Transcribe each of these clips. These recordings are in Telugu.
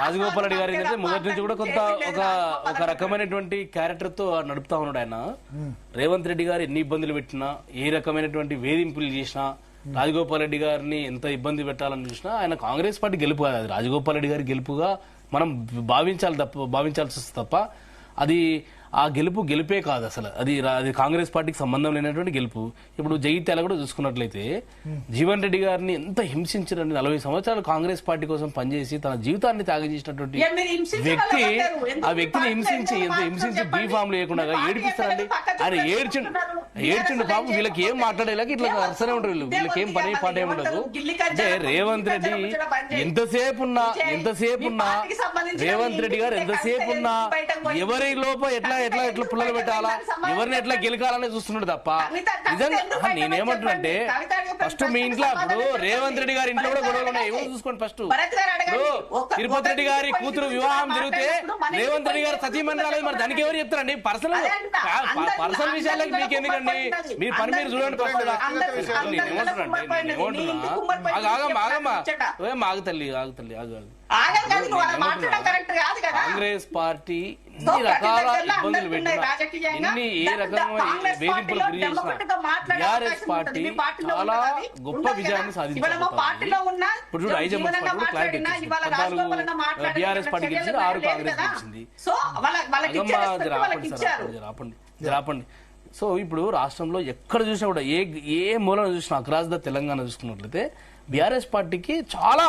రాజగోపాల్ రెడ్డి గారు ఏంటంటే మొదటి నుంచి కూడా కొంత ఒక రకమైనటువంటి క్యారెక్టర్ తో నడుపుతా ఉన్నాడు ఆయన. రేవంత్ రెడ్డి గారు ఎన్ని ఇబ్బందులు పెట్టినా, ఏ రకమైనటువంటి వేధింపులు చేసినా, రాజగోపాల్ రెడ్డి గారిని ఎంత ఇబ్బంది పెట్టాలని చూసినా ఆయన కాంగ్రెస్ పార్టీ గెలుపు కాదు, అది రాజగోపాల్ రెడ్డి గారి గెలుపుగా మనం భావించాల్సి వస్తుంది తప్ప అది ఆ గెలిపే కాదు అసలు. అది కాంగ్రెస్ పార్టీకి సంబంధం లేనటువంటి గెలుపు. ఇప్పుడు జగిత్యాల కూడా చూసుకున్నట్లయితే జీవన్ రెడ్డి గారిని ఎంత హింసించారని, 40 సంవత్సరాలు కాంగ్రెస్ పార్టీ కోసం పనిచేసి తన జీవితాన్ని త్యాగం చేసినటువంటి వ్యక్తి, ఆ వ్యక్తిని హింసించి బీఫామ్ లేకుండా ఏడిపిస్తారండి. ఆయన ఏడ్చిండు పాపం. వీళ్ళకి ఏం మాట్లాడేలాగా ఇట్లా అసలే ఉంటారు, వీళ్ళకి ఏం పని పాట ఏమి ఉండదు. అంటే రేవంత్ రెడ్డి ఎంతసేపు ఉన్నా రేవంత్ రెడ్డి గారు ఎంతసేపు ఉన్నా ఎవరి లోప ఎట్లా పుల్లలు పెట్టాలా, ఎవరిని ఎట్లా గెలకాలని చూస్తున్నాడు తప్ప నిజంగా నేనేమంటున్నానంటే ఫస్ట్ మీ ఇంట్లో ఇప్పుడు రేవంత్ రెడ్డి గారి ఇంట్లో కూడా గొడవలు ఉన్నాయి, ఎవరు చూసుకోండి. ఫస్ట్ తిరుపతి రెడ్డి గారి కూతురు వివాహం జరిగితే రేవంత్ రెడ్డి గారు సతీమణి రాలేదు, మరి దానికి ఎవరు చెప్తారండి? పర్సనల్ విషయాలకి మీకు ఎందుకండి? మీరు పని మీరు చూడండి. కాంగ్రెస్ పార్టీ ఎన్ని రకాల ఇబ్బందులు పెట్టినా, ఎన్ని ఏ రకంగా వేధింపులు గురి చేసినా బీఆర్ఎస్ పార్టీ చాలా గొప్ప విజయాన్ని సాధించింది. ఇప్పుడు చూడు ఐజమ్మస్ పార్టీ కూడా క్లారిటీ ఇచ్చింది. 14 బీఆర్ఎస్ పార్టీ గెలిచింది, 6 కాంగ్రెస్ గెలిచింది. రాపండి. సో ఇప్పుడు రాష్ట్రంలో ఎక్కడ చూసినా కూడా ఏ మూలన చూసినా అక్రాస్ ద తెలంగాణ చూసుకున్నట్లయితే బీఆర్ఎస్ పార్టీకి చాలా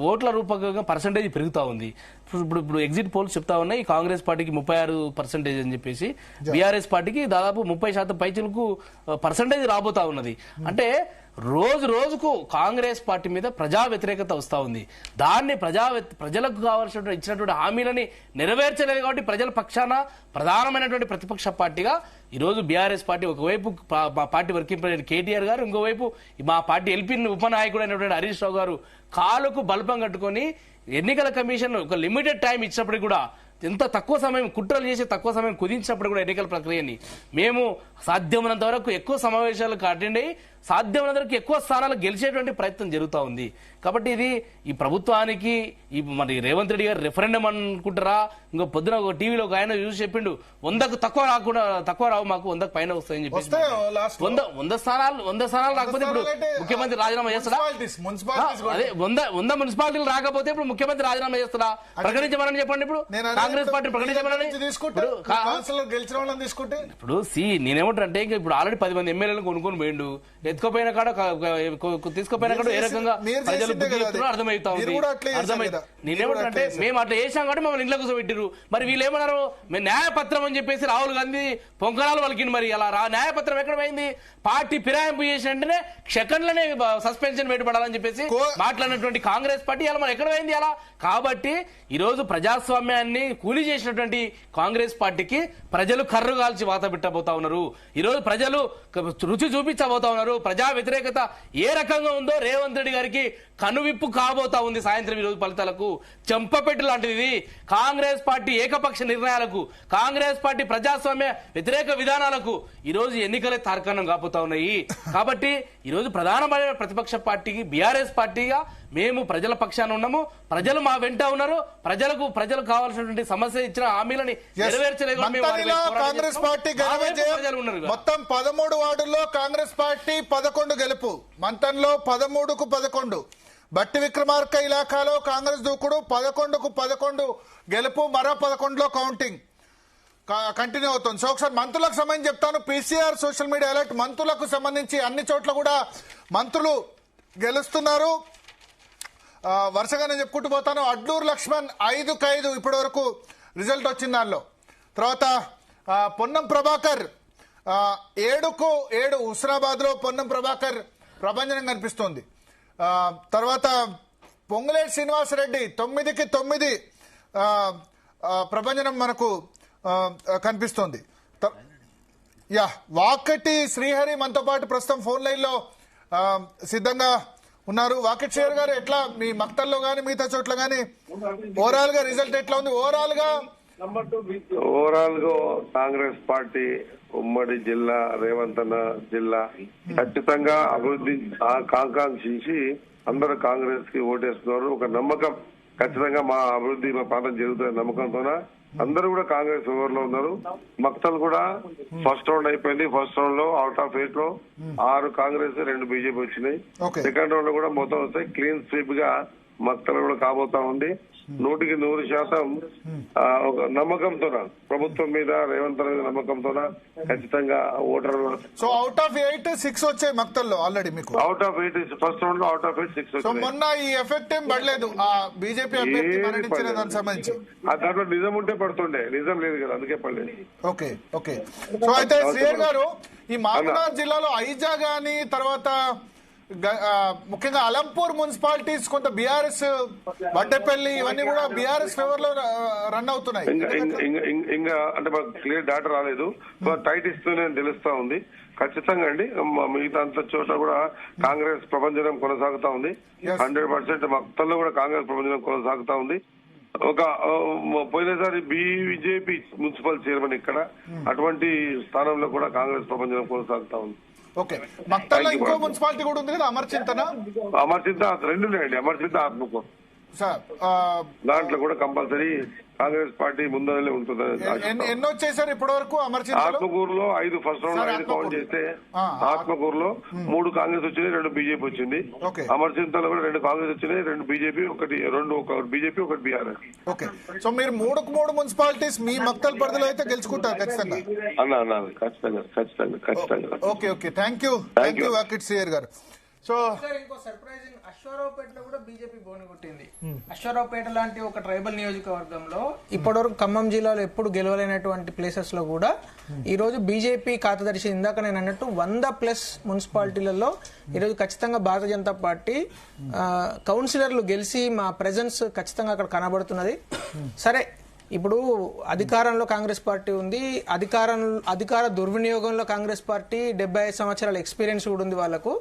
ఓట్ల రూపకంగా పర్సంటేజ్ పెరుగుతా ఉంది. ఇప్పుడు ఎగ్జిట్ పోల్స్ చెప్తా ఉన్నాయి కాంగ్రెస్ పార్టీకి 36% అని చెప్పేసి, బీఆర్ఎస్ పార్టీకి దాదాపు 30% పైచిలకు పర్సంటేజ్ రాబోతా ఉన్నది. అంటే రోజుకు కాంగ్రెస్ పార్టీ మీద ప్రజా వ్యతిరేకత వస్తా ఉంది. దాన్ని ప్రజలకు కావాల్సిన ఇచ్చినటువంటి హామీలని నెరవేర్చలేదు కాబట్టి ప్రజల పక్షాన ప్రధానమైనటువంటి ప్రతిపక్ష పార్టీగా ఈరోజు బీఆర్ఎస్ పార్టీ ఒకవైపు మా పార్టీ వర్కింగ్ ప్రెసిడెంట్ కేటీఆర్ గారు, ఇంకోవైపు మా పార్టీ ఎల్పీ ఉపనాయకుడు అయినటువంటి హరీష్ రావు గారు కాలుకు బల్పం కట్టుకొని ఎన్నికల కమిషన్ ఒక లిమిటెడ్ టైం ఇచ్చినప్పటికీ కూడా, ఎంత తక్కువ సమయం కుట్రలు చేసి తక్కువ సమయం కుదించినప్పుడు కూడా ఎన్నికల ప్రక్రియని మేము సాధ్యమైనంత వరకు ఎక్కువ సమావేశాలకు అటెండ్ అయ్యి సాధ్యమైనంత వరకు ఎక్కువ స్థానాలు గెలిచేటువంటి ప్రయత్నం జరుగుతూ ఉంది. కాబట్టి ఇది ఈ ప్రభుత్వానికి మరి రేవంత్ రెడ్డి గారు రెఫరెండం అనుకుంటారా? ఇంకో పొద్దున ఒక టీవీలో ఒక ఆయన చూసి చెప్పిండు 100కు తక్కువ రావు, మాకు 100కు పైన వస్తాయని చెప్పేసి. 100 స్థానాలు రాకపోతే ఇప్పుడు ముఖ్యమంత్రి రాజీనామా చేస్తాడా? అదే 100 మున్సిపాలిటీలు రాకపోతే ఇప్పుడు ముఖ్యమంత్రి రాజీనామా చేస్తాడా? ప్రకటించమని చెప్పండి. ఇప్పుడు కాంగ్రెస్ పార్టీ ప్రకటించమని ఇప్పుడు నేనేమంటారు అంటే ఇప్పుడు ఆల్రెడీ 10 మంది ఎమ్మెల్యేలను కొనుక్కొని పోయిండు, తీసుకుపోయిన కాడ ఏ రకంగా ప్రజలు అర్థమవుతా ఉంది. నేనేమంటే మేము అట్లా చేసాం కాబట్టి మమ్మల్ని ఇంట్లో కూర్చోబెట్టిరు. మరి వీళ్ళు ఏమన్నారు, మేము న్యాయపత్రం అని చెప్పేసి రాహుల్ గాంధీ పొంకరాలు వలికింది. మరి అలా న్యాయపత్రం ఎక్కడ పోయింది? పార్టీ ఫిరాయింపు చేసిన వెంటనే సెకండ్లనే సస్పెన్షన్ పెట్టబడాలని చెప్పేసి మాట్లాడినటువంటి కాంగ్రెస్ పార్టీ అలా మనం ఎక్కడ పోయింది అలా? కాబట్టి ఈరోజు ప్రజాస్వామ్యాన్ని కూలీ చేసినటువంటి కాంగ్రెస్ పార్టీకి ప్రజలు కర్రు కాల్చి వాత పెట్టబోతా ఉన్నారు. ఈరోజు ప్రజలు రుచి చూపించబోతా ఉన్నారు. ప్రజా వ్యతిరేకత ఏ రకంగా ఉందో రేవంత్ రెడ్డి గారికి కనువిప్పు కాబోతా ఉంది. సాయంత్రం ఈరోజు ఫలితాలకు చెంపపెట్టు లాంటిది కాంగ్రెస్ పార్టీ ఏకపక్ష నిర్ణయాలకు, కాంగ్రెస్ పార్టీ ప్రజాస్వామ్య వ్యతిరేక విధానాలకు ఈరోజు ఎన్నికలే తార్కాణం కాబోతా ఉన్నాయి. కాబట్టి ఈరోజు ప్రధానమైన ప్రతిపక్ష పార్టీకి బీఆర్ఎస్ పార్టీగా మేము ప్రజల పక్షాన ఉన్నాము, ప్రజలు మా వెంట ఉన్నారు. ప్రజలకు కావాల్సినటువంటి సమస్య ఇచ్చిన హామీలని నెరవేర్చలేదు. కాంగ్రెస్ పార్టీ మొత్తం 13 వార్డుల్లో కాంగ్రెస్ పార్టీ 11 గెలుపు, మంతన్లో 13కు 11. బట్టి విక్రమార్క ఇలాఖాలో కాంగ్రెస్ దూకుడు 11కు 11 గెలుపు, మరో 11లో కౌంటింగ్ కంటిన్యూ అవుతుంది. సో ఒకసారి మంత్రులకు సంబంధించి చెప్తాను. PCR social media alert. మంత్రులకు సంబంధించి అన్ని చోట్ల కూడా మంత్రులు గెలుస్తున్నారు. వరుసగానే చెప్పుకుంటూ పోతాను. అడ్లూరు లక్ష్మణ్ 5కు 5 ఇప్పటి వరకు రిజల్ట్ వచ్చింది. దానిలో తర్వాత పొన్నం ప్రభాకర్ 7కు 7 హుస్నాబాద్ లో పొన్నం ప్రభాకర్ ప్రభంజనం కనిపిస్తోంది. తర్వాత పొంగులేటి శ్రీనివాసరెడ్డి 9కి 9 ప్రభంజనం మనకు కనిపిస్తోంది. వాకటి శ్రీహరి మనతో పాటు ప్రస్తుతం ఫోన్ లైన్ లో సిద్ధంగా ఉన్నారు. వాకటి శ్రీహరి గారు, ఎట్లా మీ మక్తల్లో గానీ మిగతా చోట్ల గానీ ఓవరాల్ గా రిజల్ట్ ఎట్లా ఉంది? ఓవరాల్ గా కాంగ్రెస్ పార్టీ ఉమ్మడి జిల్లా, రేవంత్ అన్న జిల్లా ఖచ్చితంగా అభివృద్ధి ఆకాంక్షించి అందరూ కాంగ్రెస్ కి ఓటేస్తున్నారు. ఒక నమ్మకం ఖచ్చితంగా మా అభివృద్ధి మా ప్రాంతం జరుగుతున్న నమ్మకంతోన అందరూ కూడా కాంగ్రెస్ ఫేవర్ లో ఉన్నారు. మక్తల్ కూడా ఫస్ట్ రౌండ్ అయిపోయింది. ఫస్ట్ రౌండ్ లో అవుట్ ఆఫ్ 8 లో 6 కాంగ్రెస్ 2 బీజేపీ వచ్చినాయి. సెకండ్ రౌండ్ లో కూడా మొత్తం వస్తాయి. క్లీన్ స్వీప్ గా మక్తల్ కూడా కాబోతా ఉంది. 100% ఒక నమ్మకంతో ప్రభుత్వం మీద రేవంత్ రెడ్డి నమ్మకంతో ఖచ్చితంగా ఓటర్లు. సో అవుట్ ఆఫ్ 8 6 వచ్చాయి మక్తల్లో ఆల్రెడీ మీకు. అవుట్ ఆఫ్ 8 ఫస్ట్ రౌండ్ లో అవుట్ ఆఫ్ 8 6 సో వచ్చాయి. మొన్న ఈ ఎఫెక్ట్ ఏం పడలేదు ఆ బీజేపీ అభ్యర్థి మరణించిన దానికి సంబంధించి. దాంట్లో నిజం ఉంటే పడుతుండే, నిజం లేదు కదా, అందుకే పడలేదు. Okay okay. సో అయితే శ్రీయర్ గారు ఈ మహబూబాబాద్ జిల్లాలో ఐజా గాని తర్వాత ముఖ్యంగా అలంపూర్ మున్సిపాలిటీస్ కొంత బీఆర్ఎస్ వడ్డేపల్లి ఇవన్నీ కూడా బీఆర్ఎస్ ఫేవర్ లో రన్ అవుతున్నాయి. ఇంకా అంటే మాకు క్లియర్ డాటా రాలేదు. టైట్ ఇస్తూనే తెలుస్తా ఉంది. ఖచ్చితంగా అండి మిగతా అంత చోట్ల కూడా కాంగ్రెస్ ప్రభంజనం కొనసాగుతా ఉంది. 100% మక్తల్లో కూడా కాంగ్రెస్ ప్రభంజనం కొనసాగుతా ఉంది. ఒక పోయినసారి బీజేపీ మున్సిపల్ చైర్మన్ ఇక్కడ అటువంటి స్థానంలో కూడా కాంగ్రెస్ ప్రభంజనం కొనసాగుతా ఉంది. ఓకే. మక్తల్లో ఇంకో మున్సిపాలిటీ కూడా ఉంది కదా, అమర్చింతన. అమర్చింత 2 ఉన్నాయండి. అమర్చింత ఆత్మకూరు సార్ దాంట్లో కూడా కంపల్సరీ కాంగ్రెస్ పార్టీ ముందరలే ఉంటుంది. ఎన్ని వచ్చేసారు ఇప్పటి వరకు ఆత్మకూరులో 5 ఫస్ట్ రౌండ్ 5 కౌంట్ చేస్తే ఆత్మకూరులో 3 కాంగ్రెస్ వచ్చినాయి, 2 బీజేపీ వచ్చింది. అమర్చింతలో కూడా 2 కాంగ్రెస్ వచ్చినాయి, 2 బీజేపీ, ఒక బీజేపీ, ఒకటి బీఆర్ఎస్. ఓకే. సో మీరు 3 మున్సిపాలిటీస్ మీ మక్తల్ పరిధిలో అయితే గెలుచుకుంటారు ఖచ్చితంగా. అన్నా ఖచ్చితంగా. Okay okay. థ్యాంక్ యూ వాకిట్ శ్రీయర్ గారు. సో ఇంకో సర్ప్రైజింగ్, అశ్వారావుపేటలో కూడా బీజేపీ బోని కొట్టింది. అశ్వారావుపేట లాంటి ఒక ట్రైబల్ నియోజకవర్గంలో ఇప్పటివరకు ఖమ్మం జిల్లాలో ఎప్పుడు గెలవలేనటువంటి ప్లేసెస్ లో కూడా ఈ రోజు బీజేపీ ఖాతాదర్శి. ఇందాక నేను అన్నట్టు 100+ మున్సిపాలిటీలలో ఈరోజు ఖచ్చితంగా భారతీయ జనతా పార్టీ కౌన్సిలర్లు గెలిచి మా ప్రెజెన్స్ ఖచ్చితంగా అక్కడ కనబడుతున్నది. సరే, ఇప్పుడు అధికారంలో కాంగ్రెస్ పార్టీ ఉంది. అధికార దుర్వినియోగంలో కాంగ్రెస్ పార్టీ 75 సంవత్సరాల ఎక్స్పీరియన్స్ కూడా ఉంది వాళ్ళకు.